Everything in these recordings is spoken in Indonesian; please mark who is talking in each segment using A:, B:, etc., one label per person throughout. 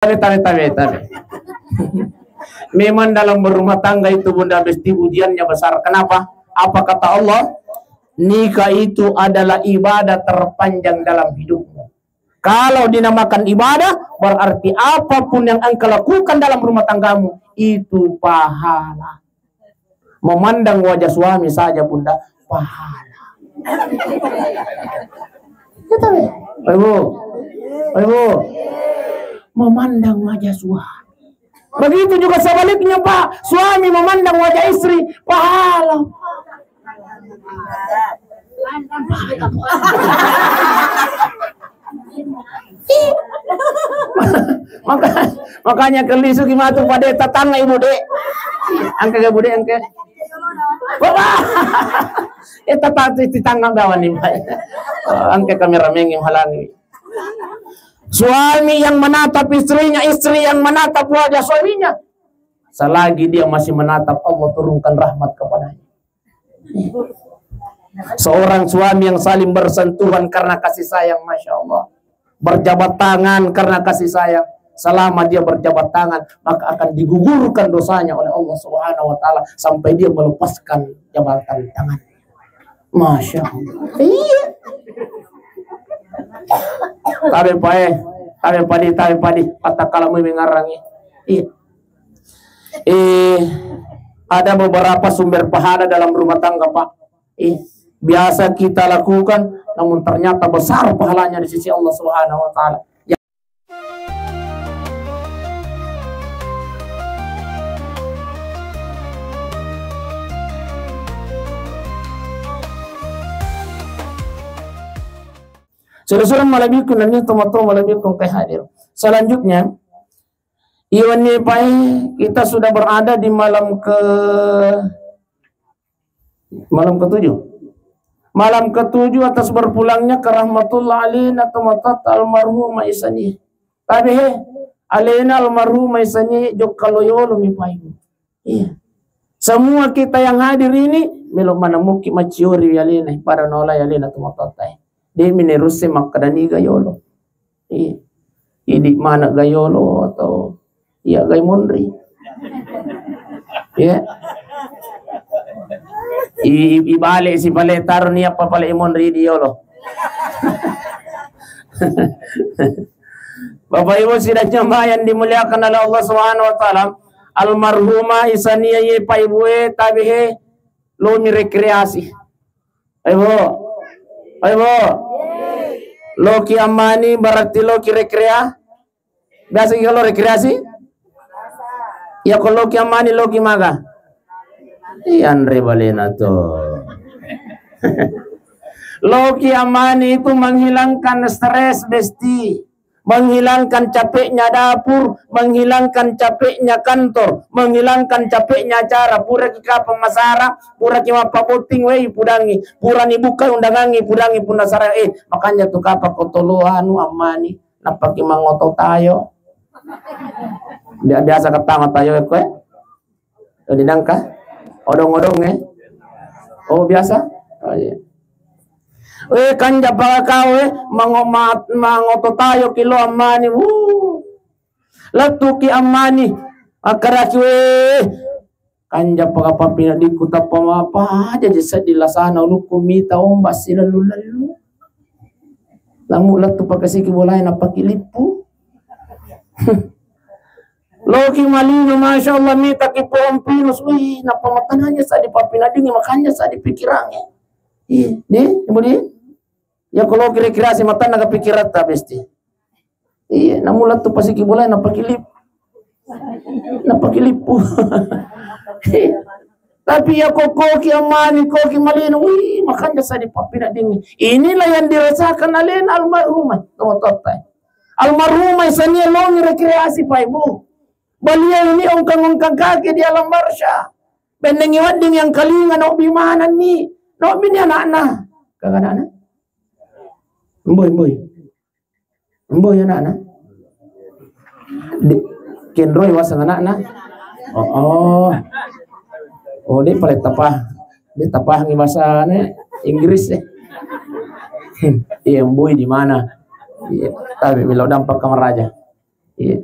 A: Tabe. Memang dalam berumah tangga itu bunda mesti ujiannya besar. Kenapa? Apa kata Allah? Nikah itu adalah ibadah terpanjang dalam hidupmu. Kalau dinamakan ibadah, berarti apapun yang engkau lakukan dalam rumah tanggamu itu pahala. Memandang wajah suami saja bunda, pahala. Ibu, memandang wajah suami. Begitu juga sebaliknya Pak, suami memandang wajah istri, pahala. Makanya kelisu gimana tuh pada tetangga ibu dek, angke ke bude angke. Tetangga kawan nih Pak, angke kamera mengi halangi. Suami yang menatap istrinya, istri yang menatap wajah suaminya. Selagi dia masih menatap, Allah turunkan rahmat kepadanya. Seorang suami yang saling bersentuhan karena kasih sayang, Masya Allah. Berjabat tangan karena kasih sayang. Selama dia berjabat tangan, maka akan digugurkan dosanya oleh Allah Subhanahu wa Ta'ala sampai dia melepaskan jabatan tangan. Masya Allah. Iya. Tabe padi kata kalau mengarangi. Iya. Ada beberapa sumber pahala dalam rumah tangga Pak. Biasa kita lakukan, namun ternyata besar pahalanya di sisi Allah Subhanahu wa Ta'ala. Sudah malabikun nanti tomato malabikun hadir. Selanjutnya, Iwan Pai kita sudah berada di malam ke-7. Malam ke-7 atas berpulangnya ke rahmatullah alaina tomatat almarhumah isani. Tapi alaina almarhumah isani jok kalau yolo mi Pai. Iya. Semua kita yang hadir ini melo mana muki maciori alaina para nola alaina tomatat. Dia menerusnya makadani gayolo. Ini mana gayolo atau ya gay mondri. Ya. Ibalik si paletar ni apa pale mondri diolo. Bapak Ibu sidang yang dimuliakan oleh Allah Subhanahu wa Ta'ala, almarhumah isaniya ye paibue tabihe lo mi rekreasi. Ayo. Loki amani berarti loki rekrea. Biasa kalau rekreasi? Ya kalau loki amani loki maga. Andre balena tuh. Loki amani itu menghilangkan stres besti, menghilangkan capeknya dapur, menghilangkan capeknya kantor, menghilangkan capeknya acara. Pura kika pemasara, pura kima papoting wei pudangi, pura ni buka undangangi pudangi punasara makanya tuh kapa kotoluanu amani, napaki mangoto tayo. Biasa ketama tayo kue, di dangka, odong-odong oh biasa, oh iya. Kanja pa kau mangoto tayo kilo amani latuki amani akaraki kanja pa kapapina di kuta pamapa aja jasa dilasana lu kumita ombas sila lulalu lamu latu pakasiki bolay na pakilipu loki malino Masya Allah mita kipompinus napamatananya sa di papinadingi makanya sa di pikirannya kemudian ya kalau kira-kira si mata naga pikiran tak besti. Iya, namun tu pasti kibulai napakilipu. Tapi ya koki amani, koki malino, makanya saya dipapina dingin. Inilah yang dirasakan oleh almarhumah, teman-teman. Almarhumah isanya long rekreasi Pak Ibu. Beliau ini ongkang-ongkang kaki di alam barsya. Bendengiwan ding yang kalingan no bimana ni, no bini anak-anak, kagak anak. Emboy anak-anak. Kenroy wasang anak-anak. Oh, dia paling tapah. Dia tapah ng bahasa Inggris Iya, emboy di mana? Iya, tapi bila dampak kamar raja. Iya.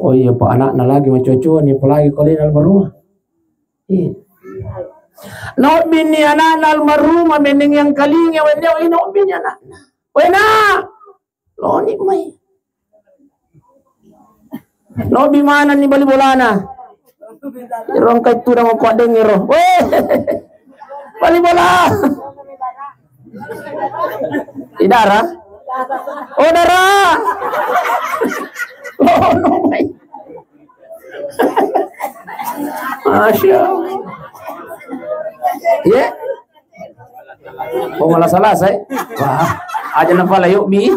A: Oh iya pak anak na lagi macucuan ya apalagi kalau ini almarhum. Iya. No bini anak almarhum mending yang kalinya wenda no bini anak. Wena. Lo ni mai. No bi mana ni bali bolana. Rong kay tu nang ko dengero. Weh. Bali bola. Idara? Oh dara. Oh no mai. Masya Allah. Ya. Oh malah salah saya. Wah, aja na pala yuk mi.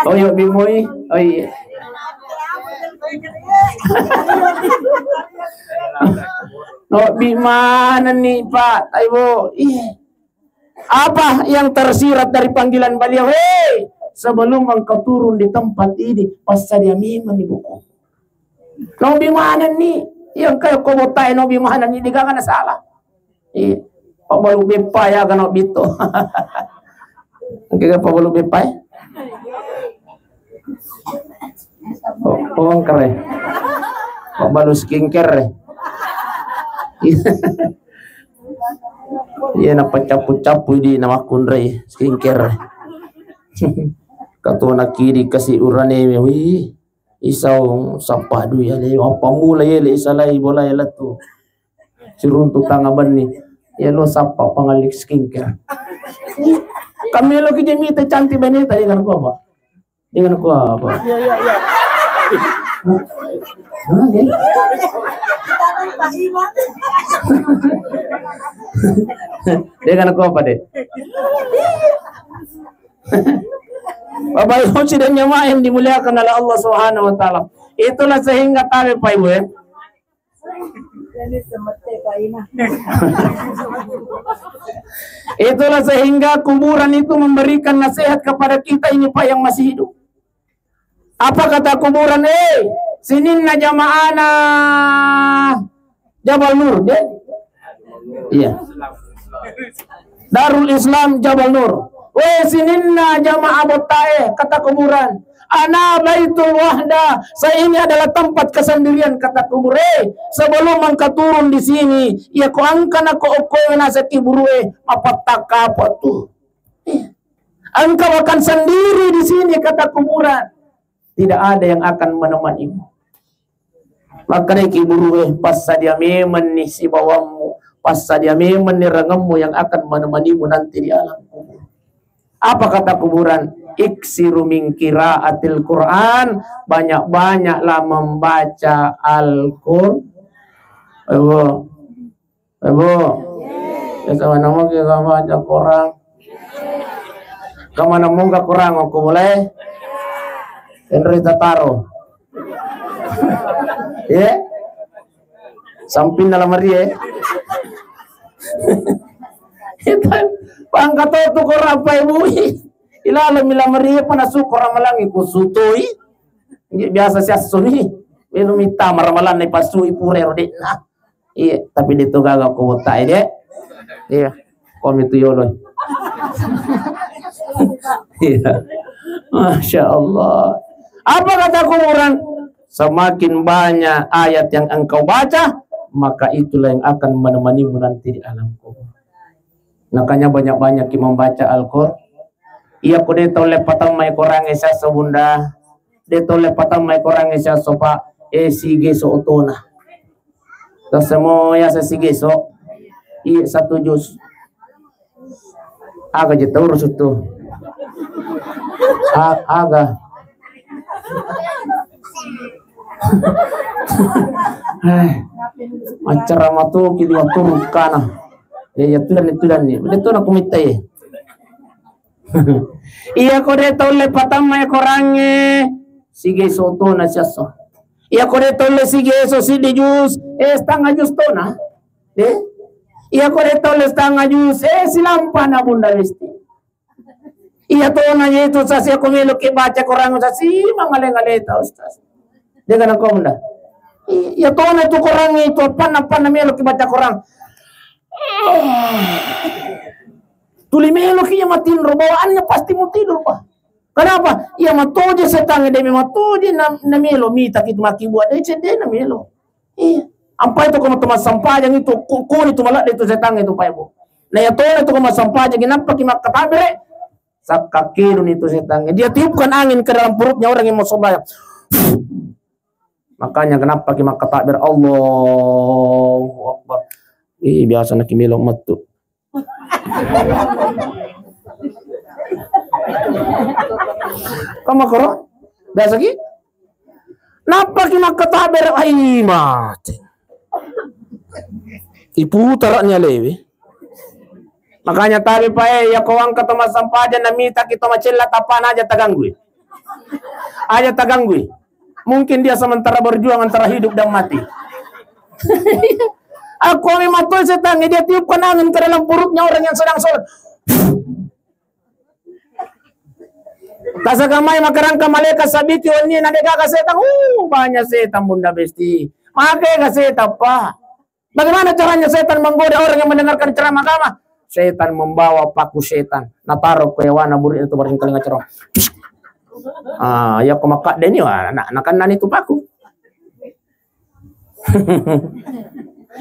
A: Oh yuk mi moy. Oh iya. No bi mana nih Pak Taibo? Iya. Apa yang tersirat dari panggilan beliau? Hei, sebelum engkau turun di tempat ini, pasal dia memang dibuku. No bi mana nih? Yang kayak kau botai no bi mana nih? Diga kana salah. Iya. Pak balu bepa ya kana bito. Engke pak balu bepa. Oh kere. Pak balu skincare. Iya na pacapu-capu di nama kunre skincare. Kato na kiri kasi urane wi isaw sapadu ya le apa mula ya le isalai bola ya tu. Suruntu tangaban ni ya lo sapa pangalik skincare. Kami lo kijemita cantik banget tadi kan ko apa? Dengan ko apa? Iya. Dengan aku apa deh? Bapak Ibu sidang jemaah yang dimuliakan oleh Allah Subhanahu wa taala. Itulah sehingga tahu Pak Ibu ya. Itulah sehingga kuburan itu memberikan nasihat kepada kita ini Pak yang masih hidup. Apa kata kuburan? Sinin na jamaana Jabal Nur deh. Iya. Darul Islam Jabal Nur. Sininna jamaah botae kata kuburan. Ana baitul wahda. Saya ini adalah tempat kesendirian kata kubur. Sebelum engkau turun di sini, ya ko angkan ako okoy na sa kiburue apataka apa tuh. Engkau akan sendiri di sini kata kuburan. Tidak ada yang akan menemanimu. Maka kiburue pas sadia memen ni si bawamu, pas sadia memen ni rangammu yang akan menemanimu nanti di alam kubur. Apa kata kuburan? Iksiru min qiraatil Quran, banyak-banyaklah membaca Al-Qur'an. Ibu. Ya sama nama kita baca Quran. Kamana mungka Quran aku boleh? Henry Tataro. Ya. Samping dalam hari Kita pangkat itu Quran apa ibu? Ilalam milamari panasuk orang malangi kusutoi. Biasa siya suni. Minum hitam ramalan ni pasu ipure rodena. Iya, tapi dito gaga ko tay de. Iya. Kom itu yolo. Iya. Masya Allah. Apa kata kuburan? Semakin banyak ayat yang engkau baca, maka itulah yang akan menemanimu nanti di alam kubur. Makanya banyak-banyak membaca Al-Qur'an. Iya ko dito lepatang may korang isa sa bunda. Dito lepatang may korang isa so pa sige so utona. Tapos mo ya sa sige so satu juz. Aga jita urus itu. Aga. Acara matu kili waktu kana. Ya itu dan nih. Dito na kumita Iya ko dito lepatang may korangnya sige soto na siya so. Iya ko dito le sige so si di jus setengah jus to na. Iya ko dito le setengah jus silampa na bunda listi. Iya to na itu sa siya kumilo ki baca korang sa si mangale-ngale ta ustaz. Dia kana ko bunda. Iya to na to korang itu pan na milo ki baca korang. Tuli melo kayaknya matiin bawaannya pasti mau tidur pak. Kenapa? Ia matoje setan demi matoje na melo mita kitu makibuat deh cede na melo. Iya. Ampai itu kuma tuma sampajang itu kuni itu malak itu setan itu pai bo. Na ya tole itu kuma sampajang kenapa kimak katabere? Sakakirun itu setan. Dia tiupkan angin ke dalam perutnya orang yang mau sembahyang. Makanya kenapa kimak katabere Allahu Akbar. Biasa nak kimelo matu. Kamu koro? Biasa ki? Napa ki makataber ay mati? Iputaranya lewe. Makanya tabi pa ya kawang katama sampajan na mita kita macella tapan aja taganggui. Aja taganggui. Mungkin dia sementara berjuang antara hidup dan mati. Aku mematuh setan, dia tiupkan angin ke dalam perutnya orang yang sedang sholat. Kasagamay makarang malaikat sabiti ini nadega ka setan. Banyak setan bunda besti. Makai ka setan pa. Bagaimana caranya setan menggoda orang yang mendengarkan ceramah agama? Setan membawa paku setan. Nataruh ke hewan murid itu baring kali ngacerong. Ya kumakak deni wa nakan nani itu paku.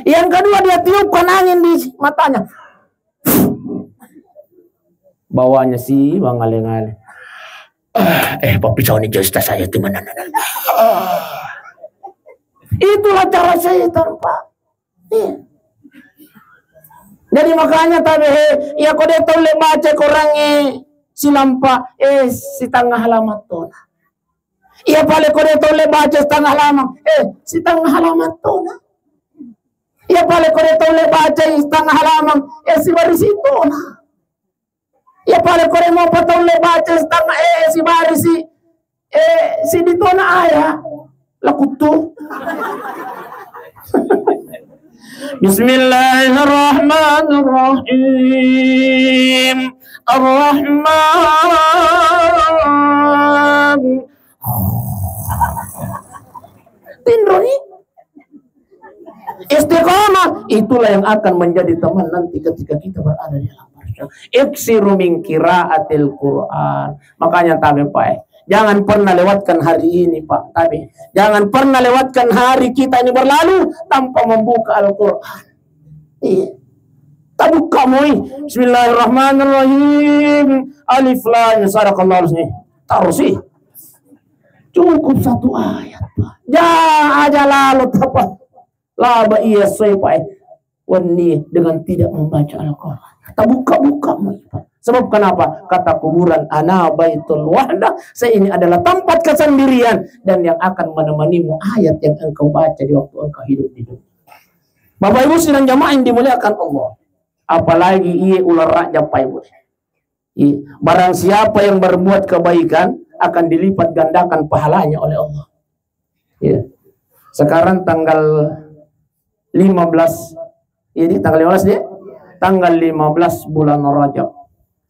A: Yang kedua dia tiupkan angin di matanya. Bawanya si bang aleng-aleng. Pak pisau ini jasta saya di mana? Itulah cara setan, Pak. Jadi makanya tabe ya kode tole baca korangi silampa si tengah halaman tona. Iya pale kode tole baca setengah halaman si tengah halaman tona. Iya pale kode tole baca setengah halaman si barisi tona. Ya pale kore mau patong le baca setengah si barisi si ditona ayah lakutu. Bismillahirrahmanirrahim. Ar-Rahman. Tindroni. Istiqamah itulah yang akan menjadi teman nanti ketika kita berada di alam barzakh. Iksiru min qiraatil Quran. Makanya tabe Pak, jangan pernah lewatkan hari ini Pak. Tabe, jangan pernah lewatkan hari kita ini berlalu tanpa membuka Al-Quran. Iya. Tabuka moi. Bismillahirrahmanirrahim. Alif lam sadaqallahu alazim. Taruh sih. Cukup satu ayat Pak. Jangan aja lalu apa. Laba iya sepai wani dengan tidak membaca Al-Quran. Tak buka-buka sebab kenapa? Kata kuburan ana baitul wahdah, saya ini adalah tempat kesendirian dan yang akan menemanimu ayat yang engkau baca di waktu engkau hidup di dunia. Bapak Ibu sidang jamaah yang dimuliakan Allah. Apalagi ia ular raja Pak. Barang siapa yang berbuat kebaikan akan dilipat gandakan pahalanya oleh Allah. Ya. Sekarang tanggal 15, ini tanggal 15 dia? Tanggal 15 bulan Rajab.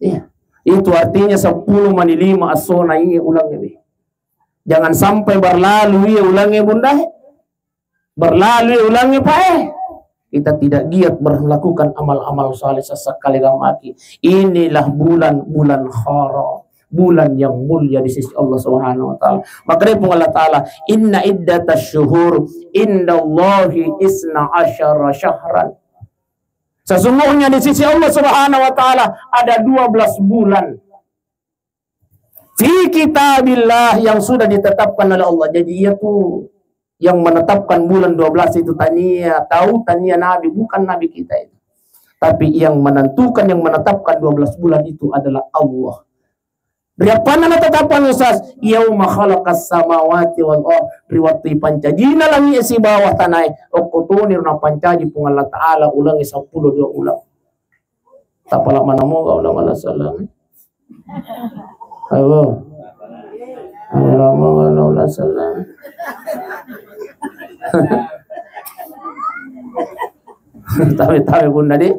A: Iya. Itu artinya 10 mani 5 asona ini ulangi. Jangan sampai berlalu ya ulangi bunda. Berlalu ya ulangi Pak. Kita tidak giat melakukan amal-amal saleh sesekali mati. Inilah bulan-bulan haram. Bulan yang mulia di sisi Allah Subhanahu wa taala. Maka dari Allah taala, inna iddatasy syuhur indallahi 12 syahran. Sesungguhnya di sisi Allah Subhanahu wa taala ada 12 bulan. Fi kitabillah yang sudah ditetapkan oleh Allah. Jadi itu yang menetapkan bulan 12 itu tania Nabi, bukan Nabi kita itu. Tapi yang menentukan, yang menetapkan 12 bulan itu adalah Allah. Riapan na tatapan usas yauma khalaqas samawati wal ard riwati pancajina langi si bawah tanai okutunir na pancaji pung Allah taala ulangi 10 dua ulang. Tapala mana mo ulang Allah salam. Ayo. Allah salam. Tahu bunda di.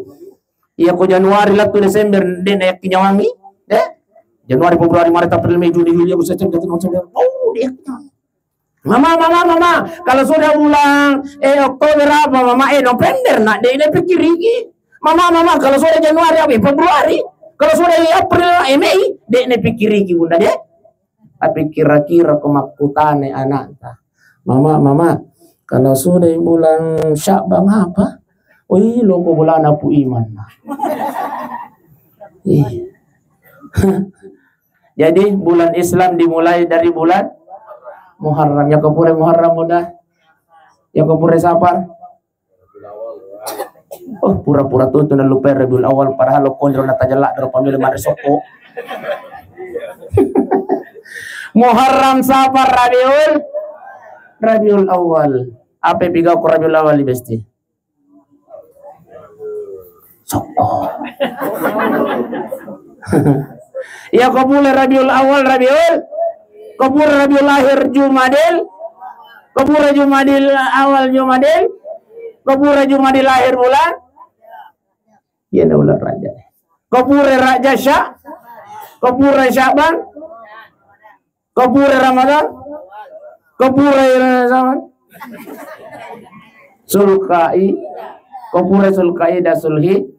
A: Iya ko Januari latu Desember den ayak kinyawangi. Januari, Februari, Maret, April, Mei, Juni, Juli, Agustus, September, Oktober. Oh, dia. Mama. Kalau sudah bulan Oktober apa, Mama? November nak dia pikir iki. Mama, kalau sudah Januari apa? Februari. Kalau sudah April, Mei, dia pikir iki bunda dia. Tapi kira-kira kemakutane anak. Mama, kalau sudah bulan Sya'ban apa? Wih, lo bulan apu iman. Jadi bulan Islam dimulai dari bulan Muharram. Yang kepure Muharram mudah. Yang kepure Safar. Oh, pura-pura tuh na lupa Rabiul Awal padahal lo kondro na tajalak dari pamilya Marisoko. Muharram, Safar, Rabiul Awal. Apa biga ko Rabiul Awal besti? Soko. Ya kabule Rabiul Awal kabule Rabiul Akhir Jumadil, kabule Jumadil Awal Jumadil, kabule Jumadil Akhir bulan. Ya bulan Raja. Kabule Raja Sya, kabule Sya'ban, kabule Ramadan, kabule zaman. Sulkai, kabule Sulkai dan Sulhi.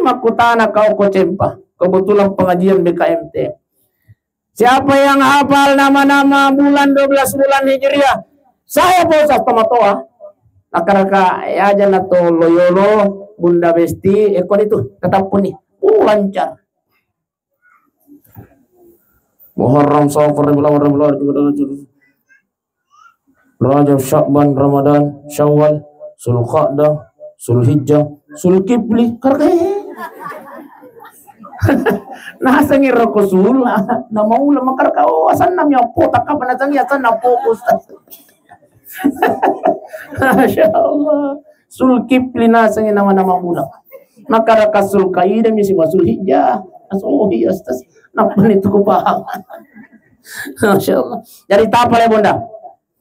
A: Makutana kau kocempa. Kebetulan pengajian BKMT. Siapa yang hafal nama-nama bulan 12 bulan Hijriah? Saya Ustaz Tomatoa. Raka-raka ya aja nato Loyolo, Bunda Besti, ekor itu tetap pun nih. Lancar. Muharram, Safar, Rajab, Sya'ban, Ramadan, Syawal, Zulqa'dah, Zulhijjah, Zulkifli, karkai. Nah sangi rokosul na maula makar kau asan nam ya po takap na sangi asan na po Ustaz. Masyaallah. Zulkifli na sangi nama-nama mula. Makar ka Zulqa'dah misi Zulhijjah. Asohi Ustaz. Napa itu ko paham. Masyaallah. Jadi tak apa ya Bunda?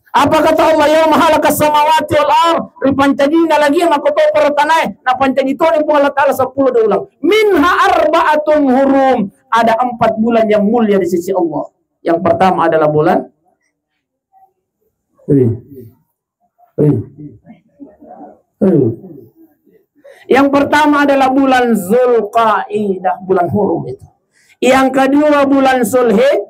A: Apa kata Allah ya mahalakas samawati wal ard ripancajina lagi makoto pertanai na pancajitoni po Allah Ta'ala 10 ulang minha arba'atun hurum, ada 4 bulan yang mulia di sisi Allah. Yang pertama adalah bulan yang pertama adalah bulan Zulqa'dah, bulan hurum itu. Yang kedua bulan Zulhijjah,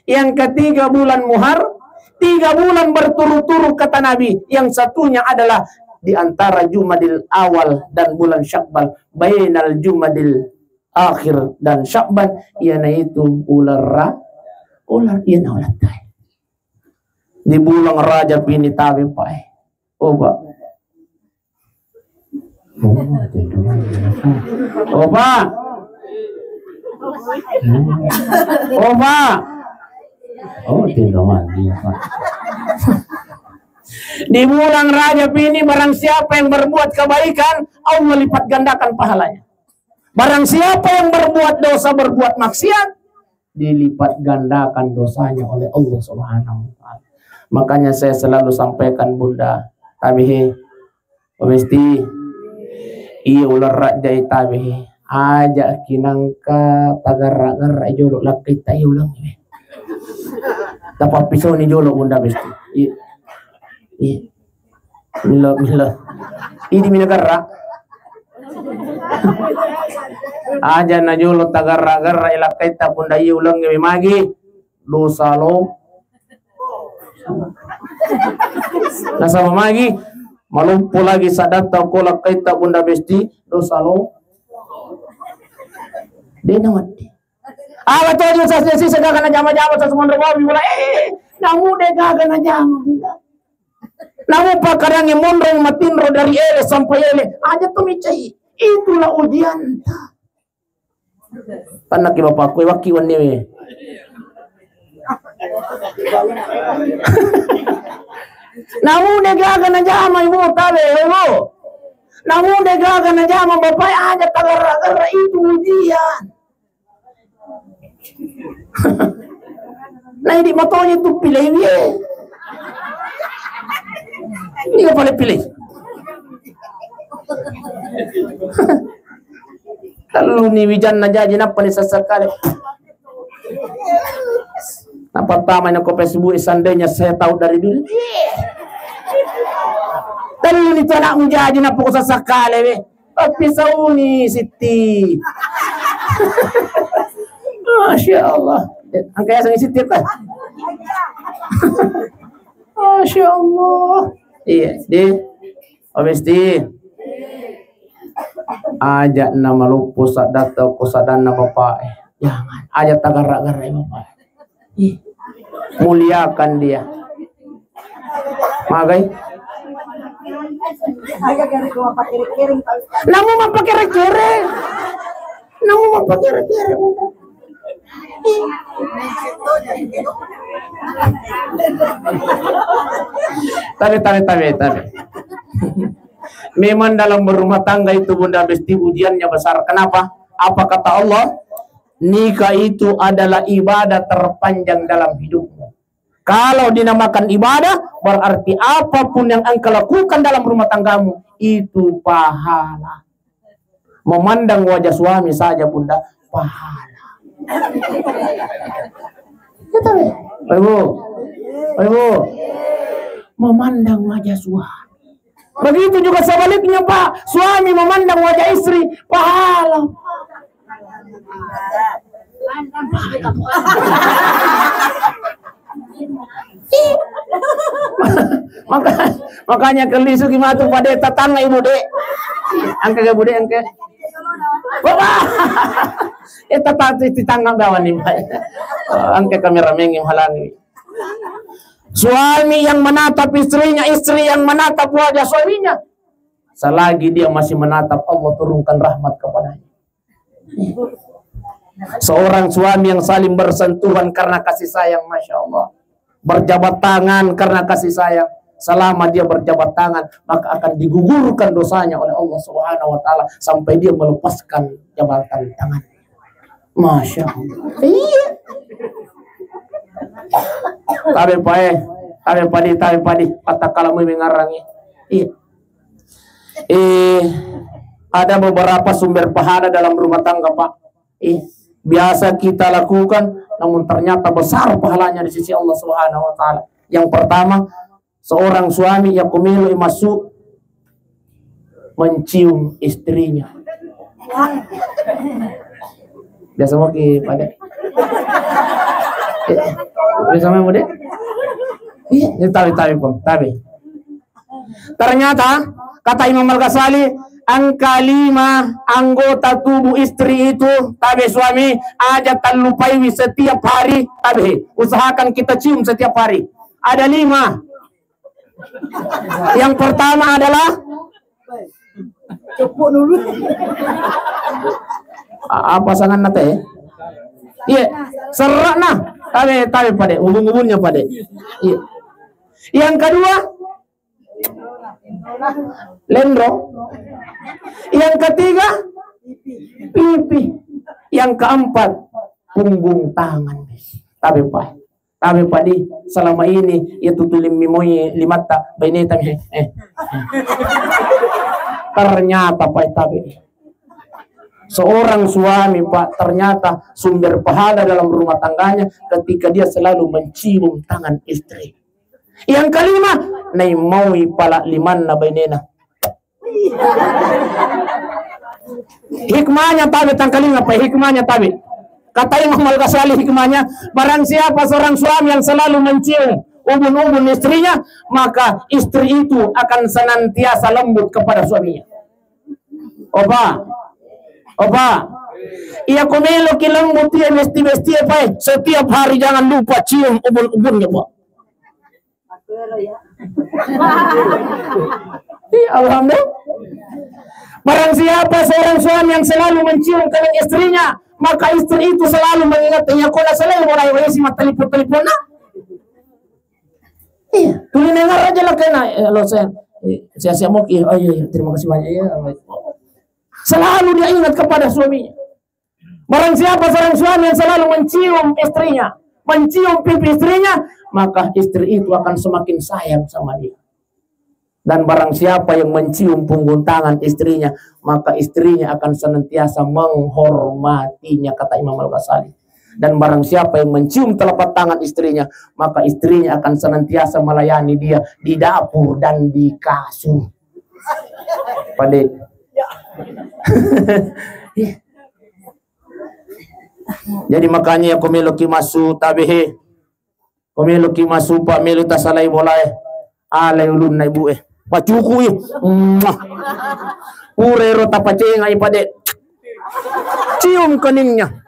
A: yang ketiga bulan Muharram. 3 bulan berturut-turut kata Nabi. Yang satunya adalah di antara Jumadil Awal dan bulan Sya'ban. Bainal Jumadil Akhir dan Sya'ban. Yaitu ular yana ulat tay. Di bulan Rajab ini tabi pai. Oba. Oh, tinggalan dia. Di bulan Rajab ini barang siapa yang berbuat kebaikan, Allah lipat gandakan pahalanya. Barang siapa yang berbuat dosa, berbuat maksiat, dilipat gandakan dosanya oleh Allah Subhanahu wa taala. Makanya saya selalu sampaikan Bunda, tabihi, mesti iya ular raja tabihi, aja kinangka tagar-tagar jolok lakit tayo ulang ini. Dapat pisau ni jolok Bunda mesti. Mila. Ini minagara. Aja na jolok tagar-tagar ilakay ta Bunda iyo ulang ni magi. Dosa lo. Nasa mamagi malumpo lagi sa data ko lakay ta Bunda mesti dosa lo. Di naman di. Awa to yung sasya gaga na jama-jama sa sumundrawawi wala namu de gaga na jama namu pa karang imunrong matinro dari ele sampai ele aja tumicay itulah ujian tanak ki bapak ko wakiwan niwe namu de gaga na jama ibu tabe lo namu de gaga na jama bapak aja tagar-tagar itu ujian. Nah ini motonya tuh pilih dia. Ini nggak boleh pilih. Kalau ni wijan naja jenapa ni sasakale. Nah pertama yang kopi subuh seandainya saya tahu dari dulu. Kalau ni tak nak menjadi napa ko sasakale. Tapi sauni Siti. Masya Allah. Angkanya sang isi tiap kan. Masya Allah. Iya, habis ajak nama lupu sadata kusadana bapak. Jangan, ajak tagarak-garak bapak. Muliakan dia. Magai. Namu mapakere-kere. Tabe. Memang dalam berumah tangga itu bunda mesti ujiannya besar. Kenapa? Apa kata Allah? Nikah itu adalah ibadah terpanjang dalam hidupmu. Kalau dinamakan ibadah, berarti apapun yang engkau lakukan dalam rumah tanggamu itu pahala. Memandang wajah suami saja bunda pahala. Ibu, memandang wajah suami. Begitu juga sebaliknya Pak, suami memandang wajah istri pahala. Makanya kelisu gimana tuh pada tetangga ibu dek, angka ibu dek angka. Bapak, tetangga bawa nih Pak, angka kamera mengim halangi. Suami yang menatap istrinya, istri yang menatap wajah suaminya. Selagi dia masih menatap, Allah turunkan rahmat kepadanya. Seorang suami yang saling bersentuhan karena kasih sayang, Masya Allah. Berjabat tangan karena kasih sayang. Selama dia berjabat tangan, maka akan digugurkan dosanya oleh Allah Subhanahu wa Ta'ala sampai dia melepaskan jabatan tangan. Masya Allah. Iya. Tabe padi kata kalau mengarangi. Iya. Ada beberapa sumber pahala dalam rumah tangga Pak. Biasa kita lakukan, namun ternyata besar pahalanya di sisi Allah Subhanahu wa Ta'ala. Yang pertama, seorang suami yang kumilu masuk mencium istrinya. Biasa mau ki pada. Bisa mau deh. Ini tabi. Ternyata kata Imam Al-Ghazali, angka 5 anggota tubuh istri itu tabi suami aja terlupai setiap hari. Tabi usahakan kita cium setiap hari. Ada 5. Yang pertama adalah cepuk dulu. Apa sangan nate? Iya, serak nah. Tabi pada ubun-ubunnya pada. Iya. Yang kedua lendro. Yang ketiga pipi. Yang keempat punggung tangan. Tabi padi selama ini ya tutulim mimoy limata baineta ternyata Pak tabi seorang suami Pak ternyata sumber pahala dalam rumah tangganya ketika dia selalu mencium tangan istri. Yang kelima naimawi pala limanna bainena. Hikmahnya tabi tangkalima Pak, hikmahnya tabi. Kata Imam Al-Ghazali hikmahnya, barang siapa seorang suami yang selalu mencium ubun-ubun istrinya, maka istri itu akan senantiasa lembut kepada suaminya. Opa, ia komelo kilembut dia mesti Pak. Setiap hari jangan lupa cium ubun-ubunnya Pak. Alhamdulillah. Barang siapa seorang suami yang selalu mencium tangan istrinya, maka istri itu selalu mengingatnya kola selalu mulai wesi telepon nah. Iya, tulis dengar aja lah kena. Kalau saya mau iya, terima kasih banyak ya. Selalu dia ingat kepada suaminya. Barang siapa seorang suami yang selalu mencium istrinya, mencium pipi istrinya, maka istri itu akan semakin sayang sama dia. Dan barang siapa yang mencium punggung tangan istrinya, maka istrinya akan senantiasa menghormatinya, kata Imam Al-Ghazali. Dan barang siapa yang mencium telapak tangan istrinya, maka istrinya akan senantiasa melayani dia di dapur dan di kasur. Pade. Jadi makanya aku meluki masu tabehe. Aku meluki masu pak melu tasalai bolai. Alay ulun na ibu Pacuku Urero tapacenga ipade. Cium keningnya.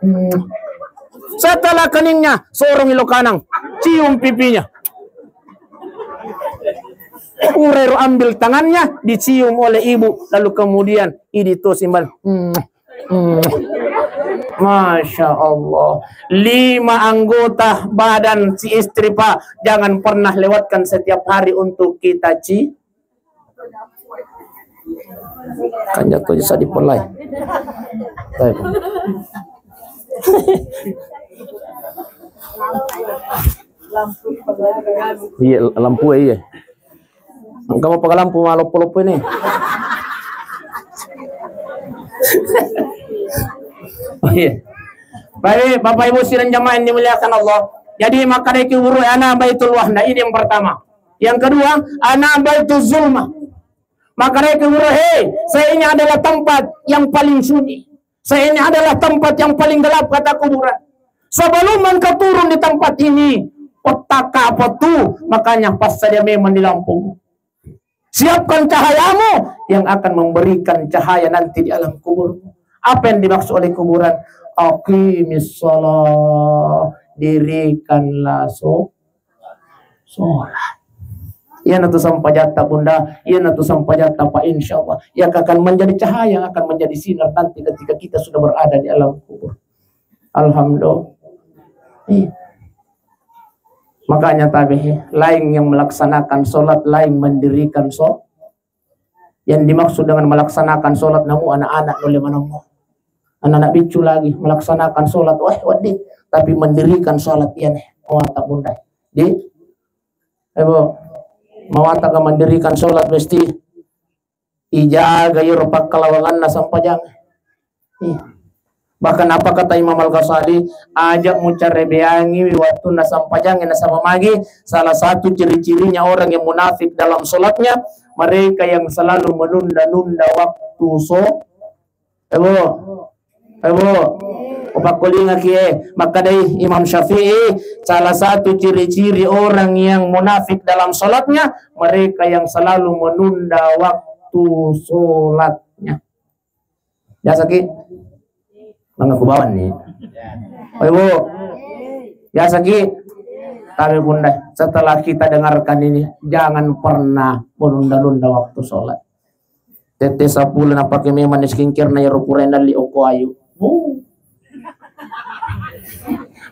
A: Setelah keningnya, sorong ilokanang. Cium pipinya. Urero ambil tangannya, dicium oleh ibu. Lalu kemudian, idito simbal. Masya Allah. 5 anggota badan si istri Pak. Jangan pernah lewatkan setiap hari untuk kita kan jatuh bisa dipelai. Iya lampu iya. Kamu pakai lampu malop-lop ini. Oh iya. Baik, Bapak Ibu sidang jamaah yang dimuliakan Allah. Jadi maka dari kubur ana baitul wahda ini yang pertama. Yang kedua, ana baitul zulma. Maka dari kubur, saya ini adalah tempat yang paling sunyi. Saya ini adalah tempat yang paling gelap kata kuburan. Sebelum engkau turun di tempat ini, petaka apa tuh? Makanya pas saja memang di Lampung. Siapkan cahayamu yang akan memberikan cahaya nanti di alam kubur. Apa yang dimaksud oleh kuburan? Aqimis shalah, dirikanlah sholat. Ia natu sampajata bunda, ia natu sampajata Pak, insya Allah yang akan menjadi cahaya, akan menjadi sinar nanti ketika kita sudah berada di alam kubur. Alhamdulillah. Makanya tabihi, lain yang melaksanakan sholat, lain mendirikan sholat. Yang dimaksud dengan melaksanakan sholat namu anak-anak oleh manamu. Anak-anak bicu lagi melaksanakan sholat, wadi, tapi mendirikan sholat ya nih, mawata bunda. Mawata ka mendirikan sholat mesti ijaga yurupak kalawangan na sampajang. Bahkan apa kata Imam Al-Ghazali, ajak mucarebeangi waktu na sampajang na sama magi. Salah satu ciri-cirinya orang yang munafik dalam sholatnya, mereka yang selalu menunda-nunda waktu Upakulinga kie. Maka dari Imam Syafi'i, salah satu ciri-ciri orang yang munafik dalam sholatnya, mereka yang selalu menunda waktu sholatnya. Biasa ki mengaku bawan nih. Ibu biasa ki. Tapi bunda, setelah kita dengarkan ini, jangan pernah menunda-nunda waktu sholat. Tete 10 na pakai memang skincare na yarupurena li oko ayu.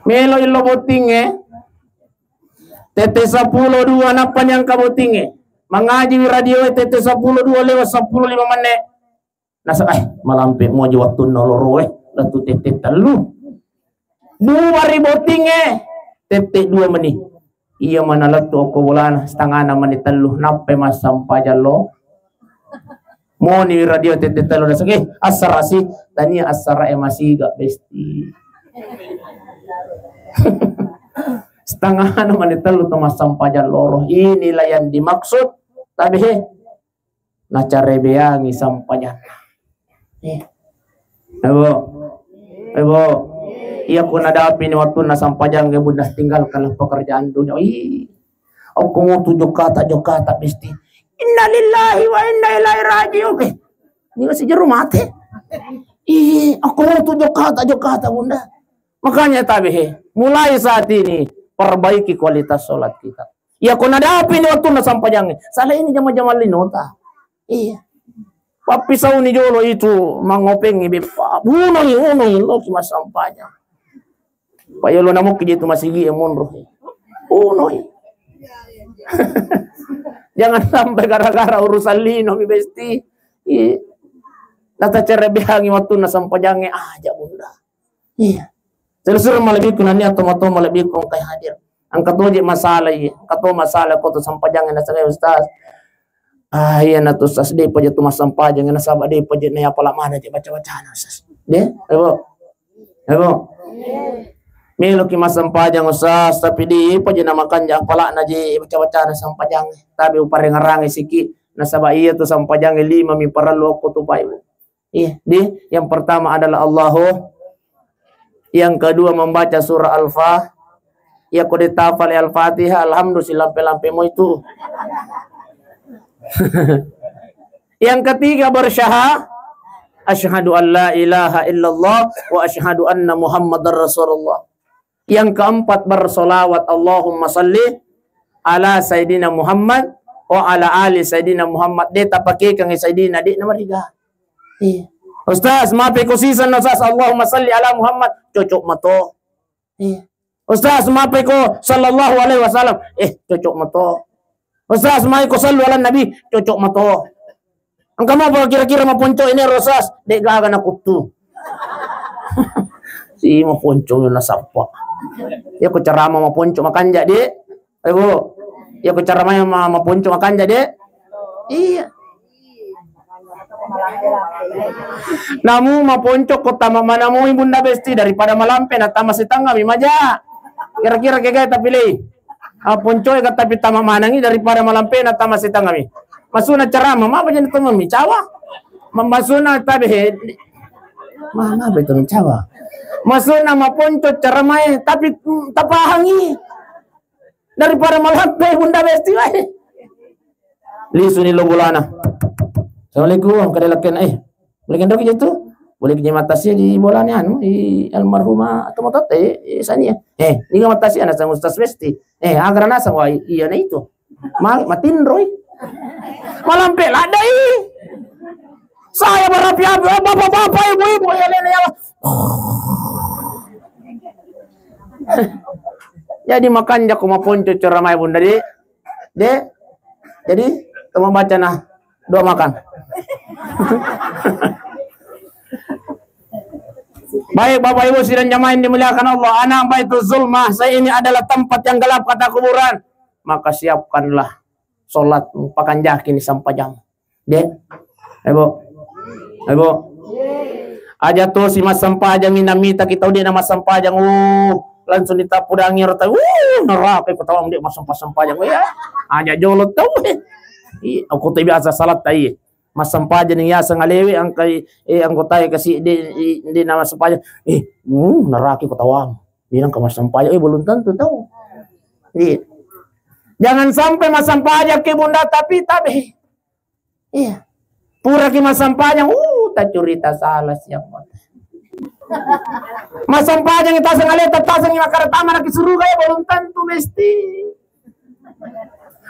A: Melo ilo botinge. Tete 10 2 na panyang kabotinge. Mengaji radio tete 10 2 lewat 10 5 menit. Nasa malampe mo ji waktu noloro latu tete telu. 2 botinge. Tete 2 menit. Iya mana latu oko bulan setengah na menit telu nape mas sampai jalo. Mau ni radio tete telu dah segi asar sih tania asar masih gak besti. Setengah na menit telu tu mas sampai jalo. Inilah yang dimaksud tapi na carebeangi sampajan. Ebo iya ko nadapi ni waktu na sampajang ke bunda tinggalkanlah pekerjaan dunia. Aku mau tujuh kata besti. Innalillahi wa inna ilaihi raji'un. Ini masih jero mati. Aku mau tujuh kata bunda. Makanya tabihe, mulai saat ini perbaiki kualitas sholat kita. Ya ko nadapi ni waktu na sampajang. Salah ini jama-jama linota. Iya. Papisau ni jolo itu mangopeng ibi pa. Unoi lo ki masampajang. Payolo namo ki itu masih gi emonro. Unoi. Jangan sampai gara-gara urusan lino mi besti. Nata cerebehangi waktu na sampajange aja bunda. Iya. Selesai malebih kunani atau malebih kong kay hadir. Angkat oje masalah iya. Kato masalah ko to sampajange na sagay ustaz. Iya na to ustaz de pa tu masampajange na sabad de pa na ya pala mana je baca-baca na ustaz. De? Ebo. Melo ki masampajang usas tapi di pa na makan ja pala na je baca-baca na sampajang. Tabi upare ngarangi siki na saba iya tu sampajang 5 mi paralu ko tu payo. Iya, di yang pertama adalah Allahu Yang kedua membaca surah Al-Fatihah. Ya kau ditafal Al-Fatihah, alhamdulillah lampe-lampemu itu. Yang ketiga bersyahadat, asyhadu an la ilaha illallah wa asyhadu anna Muhammadar Rasulullah. Yang keempat bersolawat, Allahumma salli ala Sayyidina Muhammad wa ala ali Sayyidina Muhammad. Dia tak pakai kang Sayyidina di nomor 3. Iya. Ustaz, maaf ko season Ustaz, Allahumma salli ala Muhammad, cocok mato. Iya. Ustaz, maaf ko sallallahu alaihi wasallam, cocok mato. Ustaz, maaf ko sallu ala Nabi, cocok mato. Ang kamu apa kira-kira mapunco ini Ustaz, dek gagan aku tuh. Si mapunco yung nasapa. Ya ko ceramah mapunco makan jadi. Ayo, ya ko ceramah mapunco makan jadi. Iya. Namu mapunco ko tama mana mo Bunda Besti daripada malampe na tama si tangga mimaja. Kira-kira kayak kita pilih. Punco ya tapi tama manangi daripada malampe na tama si tangga mi. Masuna ceramah apa jadi teman mi cawa. Masuna tabi mama betul cawa. Masuna mapunco ceramah tapi tapahangi daripada malampe Bunda Besti wae. Lisuni lo bulana. Assalamualaikum, kadalakan boleh kendor gitu? Boleh kerja matasi di bolanya almarhumah atau motot sani ini enggak matasi anak sang Ustaz Besti. Agar nasa wah iya na itu. Matin roy. Malampe ladai. Saya berapi-api bapak-bapak ibu-ibu ya nenek. Jadi makan jak mapunco ceramah Bunda De. Jadi kamu baca nah doa makan. Baik Bapak Ibu sidang jamaah yang dimuliakan Allah, ana baitul zulmah, saya ini adalah tempat yang gelap kata kuburan. Maka siapkanlah salat pakan jakin sampai jam. Dek. Ibu. Aja tuh si Mas Sampajang minamita kita udah nama Sampajang. Langsung ditapudangi rata. Neraka ko tawang dia Mas Sampajang. Ya. Aja jolot tahu. Aku tuh biasa salat tadi. Mas Sampajang yang yasa ngalewi ang kay anggota kasi di nama Sampajang. Neraka ko tawang. Bilang ke Mas Sampajang, belum tentu tahu. Jangan sampai Mas Sampajang ke Bunda tapi. Iya. Pura ki Mas Sampajang, tak curita salah siapa. Mas Sampajang itu asal ngaleta tasang yang makar taman lagi suruh kaya belum tentu mesti.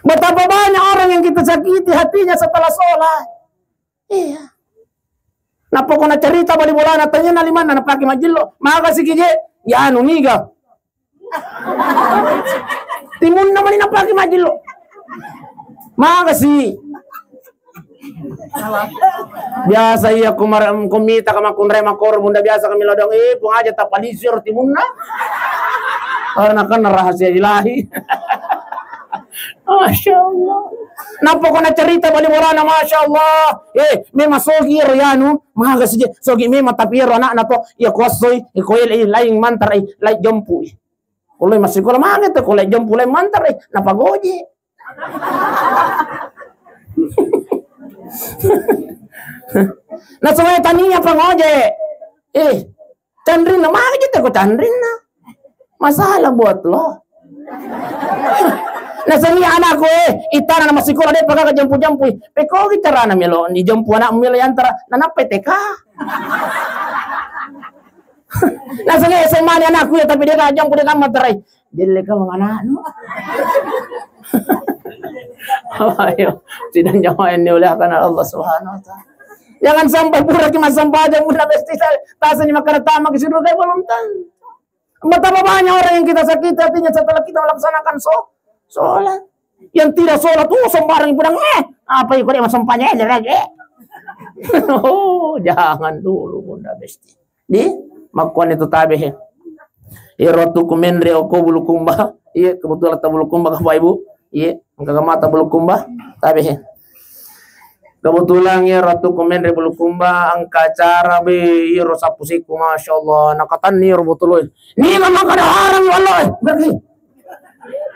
A: Betapa banyak orang yang kita sakiti hatinya setelah sholat. Iya. Napa kau nak cerita balik bola tanya nali mana nak pakai majilo. Maka si kije ya anu niga. Timun naman nak pakai majilo. Maka si biasa iya kumita kama kunre makor Bunda biasa kami lodong pung aja tapalisir timunna. Karena kan rahasia ilahi. Masya Allah. Napa ko na cerita bali morana Masya Allah. Memang sogi rianu mga sige sogi memang tapiro anak na to ya kosoy ikoy laing mantar lai jompu. Kuloy masikola mga to kuloy jompu lai mantar napagoji. Nah semua taninya pengoje. Chandrin na mga kita ko Chandrin na. Masalah buat lo. Nah seni anakku itana na masikola de pagka jampu-jampu. Peko gitara na melo ni jampu anak melo antara na PTK. Nah seni SMA ni anakku ya tapi dia ka jampu de kamat terai. Jadi ka mga anak no. Ayo, sidang jamaah yang dimuliakan Allah Subhanahu wa taala. Jangan sampai pura ki Mas Sampajang Bunda Besti tasanya makara tama ke surga belum tentu. Betapa banyak orang yang kita sakiti hatinya setelah kita melaksanakan sholat. Yang tidak sholat sembarang bilang apa yang kau Mas Sampajang lagi. Jangan dulu Bunda Besti. Di makuan itu tabeh. Irotu kumendre oko bulukumba. Iya kebetulan ta bulukumba Bapak Ibu. Iya angka mata bulukumba tabeh. Kebetulan ya Ratu Komendre Bulukumba angka cara be iro sapusiku Masya Allah nakatan ni betul ni memang kada haram ya Allah berarti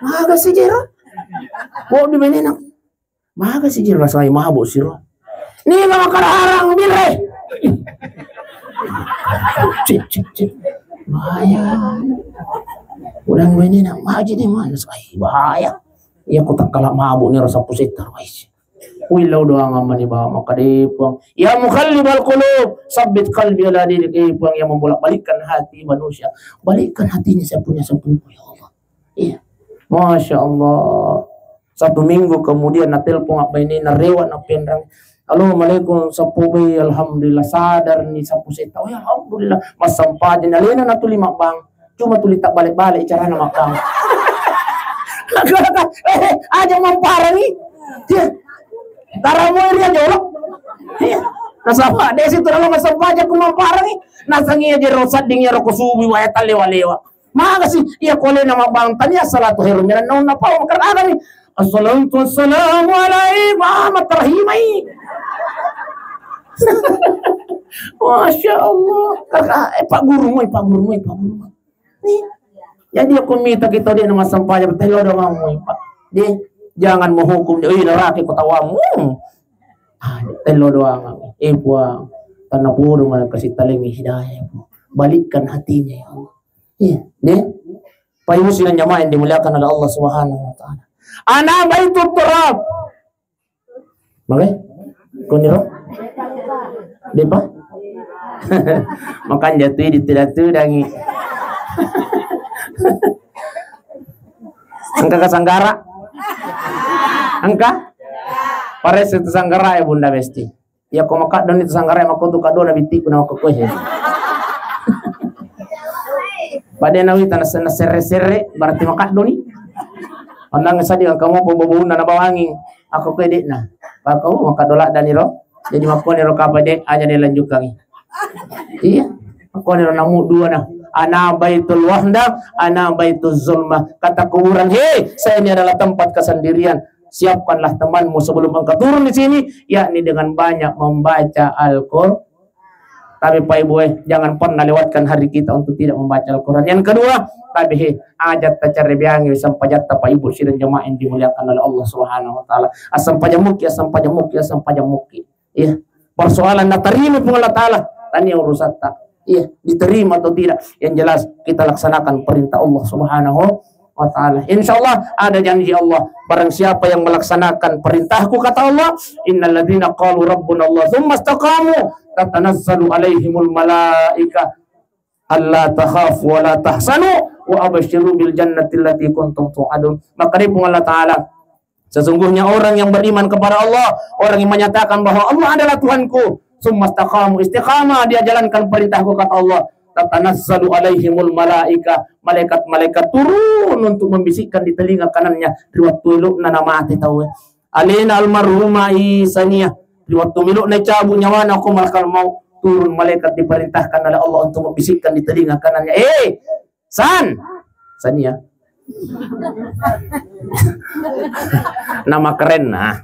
A: maga si jero kok di menena maga si jero rasai mabo siro ni memang kada haram bire bahaya. Ulang ini nak maji di mana sih bahaya. Ya aku tak kalah mabuk ni rasa pusitar wais. Wilau doang aman di bawah maka dipuang. Ya mukhallibal qulub, sabbit qalbi ala dinik. Puang yang membolak-balikkan hati manusia. Balikkan hatinya saya punya sempurna ya Allah. Iya. Masya Allah. 1 minggu kemudian na telepon apa ini na rewat na penrang. Assalamualaikum sapubi, alhamdulillah sadar ni sapu seta. Oh, ya alhamdulillah mas sampah din alena na tuli bang. Cuma tuli tak balik-balik cara na makang. Aja mampara ni. Taramu ini aja orang. Nasaba desi tu kalau masampah aja kumampara ni. Nasangi aja rosat dingnya roko subi wa eta lewa-lewa. Makasih iya kole nama bang tani salatu khairum minan naum na pau makar ada ni. Assalatu wassalamu alaihi Muhammad rahimai. Masya Allah. Pak guru mo. Nih. Jadi aku minta kita dia nama sampahnya betul ada kamu Pak. Dia jangan menghukum dia. Neraka kau tawamu. Telo doang. Puang karena puru mana kasih talengi hidayah. Balikkan hatinya ya Allah. Iya, deh. Pak Muslim jamaah yang dimuliakan oleh Allah Subhanahu wa taala. Ana baitul turab. Oke? Kuniro? Depa? Makan jatuh di tidak dangi. Angka kasanggara. Angka? Pares itu sanggara ya Bunda Besti. Ya kau makan don itu sanggara maka tu kado na biti kuna maka kueh. Pada nawi tanah serre berarti makan doni. Ondang sadi kamu bobo na bawangi. Aku kueh dek na. Aku makan dolak daniro. Jadi makon niro kapade aja dia lanjut kami. Iya. Makon niro namu dua na. Ana baitul wahda, ana baitul zulma. Kata kuburan, hei, saya ini adalah tempat kesendirian. Siapkanlah temanmu sebelum engkau turun di sini, yakni dengan banyak membaca Al-Qur'an. Tapi Pak Ibu, jangan pernah lewatkan hari kita untuk tidak membaca Al-Qur'an. Yang kedua, tapi ajat tacari biangi sampai jatah Pak Ibu sidang jemaah yang dimuliakan oleh Allah Subhanahu wa taala. Asam pajamuki. Iya, persoalan nak terima pun Allah taala, tanya urusan tak. Iya, diterima atau tidak. Yang jelas kita laksanakan perintah Allah Subhanahu wa taala. Insyaallah ada janji Allah, barang siapa yang melaksanakan perintahku kata Allah, innal ladzina qalu rabbuna Allah tsumma istaqamu tatanazzalu alaihimul malaika alla takhafu wa la tahzanu wa abashiru bil jannati allati kuntum tu'adun. Maka dia pun Allah taala, sesungguhnya orang yang beriman kepada Allah, orang yang menyatakan bahwa Allah adalah Tuhanku, tsumma istaqamu, istiqamah dia jalankan perintahku kata Allah, tatanazzalu alaihimul malaika, malaikat-malaikat turun untuk membisikkan di telinga kanannya di waktu milukna nama hati tahu alina almarhumah Isania di waktu milukna cabut nyawana aku malakal mau turun malaikat diperintahkan oleh Allah untuk membisikkan di telinga kanannya, Sania nama keren nah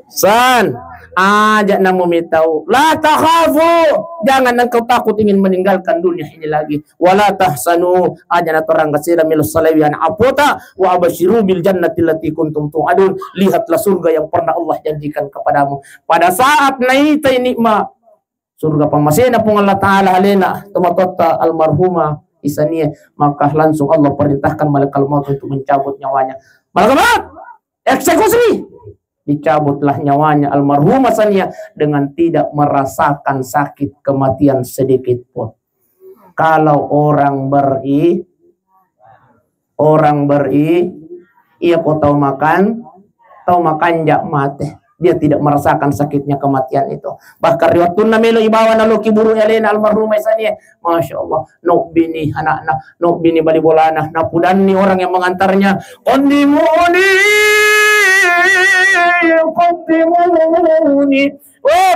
A: San ajak namu mitau la takhafu, jangan engkau takut ingin meninggalkan dunia ini lagi, wala tahsanu ajana torang kasira milus salawian apota wa abashiru bil jannati allati kuntum tu'adun. Lihatlah surga yang pernah Allah janjikan kepadamu pada saat naita nikmat surga pamasena pun Allah taala halena tomatota almarhumah Isania, maka langsung Allah perintahkan malaikat maut untuk mencabut nyawanya. Malaikat maut eksekusi, dicabutlah nyawanya almarhumah Sania dengan tidak merasakan sakit kematian sedikit pun. Kalau orang beri ia kau tahu makan jak mati, dia tidak merasakan sakitnya kematian itu. Bahkan riwayat tunna melo ibawa nalu kiburu elena almarhumah Sania, masya Allah, nok bini anak-anak, nok bini bali bolana, napudani orang yang mengantarnya, kondimuni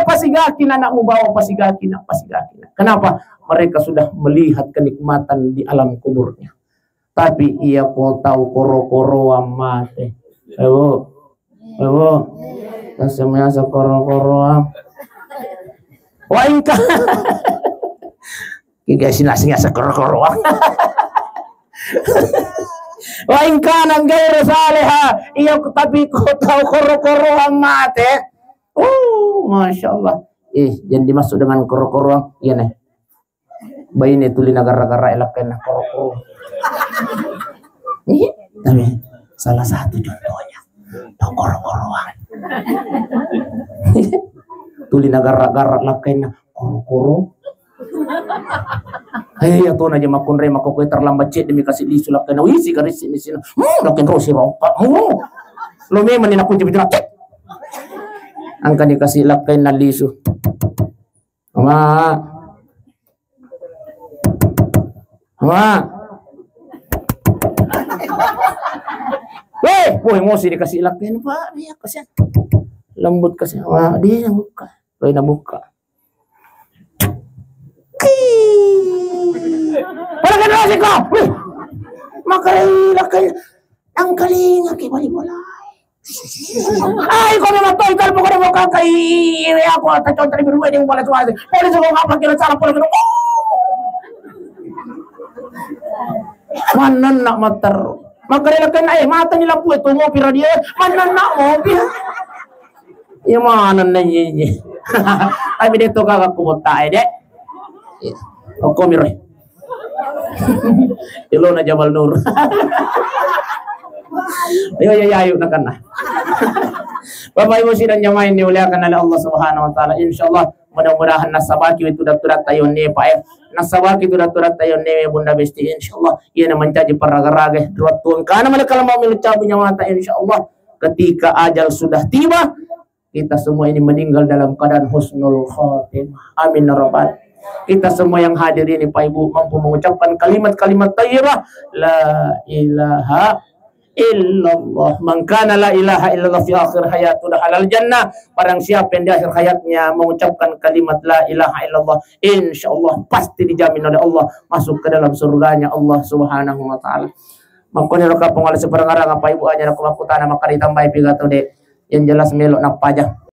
A: pasigakin anakmu bawa pasigakin. Kenapa? Mereka sudah melihat kenikmatan di alam kuburnya. Tapi ia kau tahu koro-koro amate. Ewo. Semuanya sekoro-koro. Wah ingka. Kita sinasnya sekoro-koro. Wa in kana ghairu salihah, iya tapi kau tahu koro-koro amate. Masya Allah. Jangan dimasuk dengan koro-koro iya nih. Bayi ini tuli negara-negara elakkan koro-koro. Ini tapi salah satu contohnya koro-koroan. Tuli negara-negara elakkan koro-koro. Hei atau naja makun re makokoi terlambat cek demi kasih lisu lakkan wisi karis ini sini. Lakkan rosi ropa. Lo memang ini aku cepet cek. Angka dikasih lakkan na lisu. Mama. Weh, boy emosi dikasih lakkan Pak. Dia kasihan. Lembut kasihan. Wah, dia yang buka. Lo yang buka. Wala ka na ko. Makarila kay ang kalinga kay bali-balay. Ay ko na matoy kalpo ko na mo kay ako ta chon tri biru wedding wala suwasi. Pwede sa ko kapag kira sala polo ko. Manan nak matar. Makarila kay ay mata nila po ito mo pira dia. Manan na mo pira. Yung manan na niya. Ay dito ka kumutay de. Oh komiroy. Ilo na Jabal Nur. Ayo na kana. Bapak Ibu sidang jamaah yang dimuliakan oleh Allah Subhanahu wa taala. Insyaallah mudah-mudahan nasabaki itu turat tayon ne Pak. Nasabaki turat tayon ne Bunda Besti insyaallah ia na mencaji paraga-raga duat tuang kana malakal mau milucabu nyawata insyaallah ketika ajal sudah tiba kita semua ini meninggal dalam keadaan husnul khotimah. Amin ya rabbal. Kita semua yang hadir ini Pak Ibu mampu mengucapkan kalimat-kalimat thayyibah la ilaha illallah. Man kana la ilaha illallah fi akhir hayatih halal jannah. Barang siapa yang di akhir hayatnya mengucapkan kalimat la ilaha illallah, insyaallah pasti dijamin oleh Allah masuk ke dalam surganya Allah Subhanahu wa taala. Mangkoni roka pengolah seperang arang Pak Ibu anya aku makutana maka ditambah pigato de yang jelas melok nak pajak.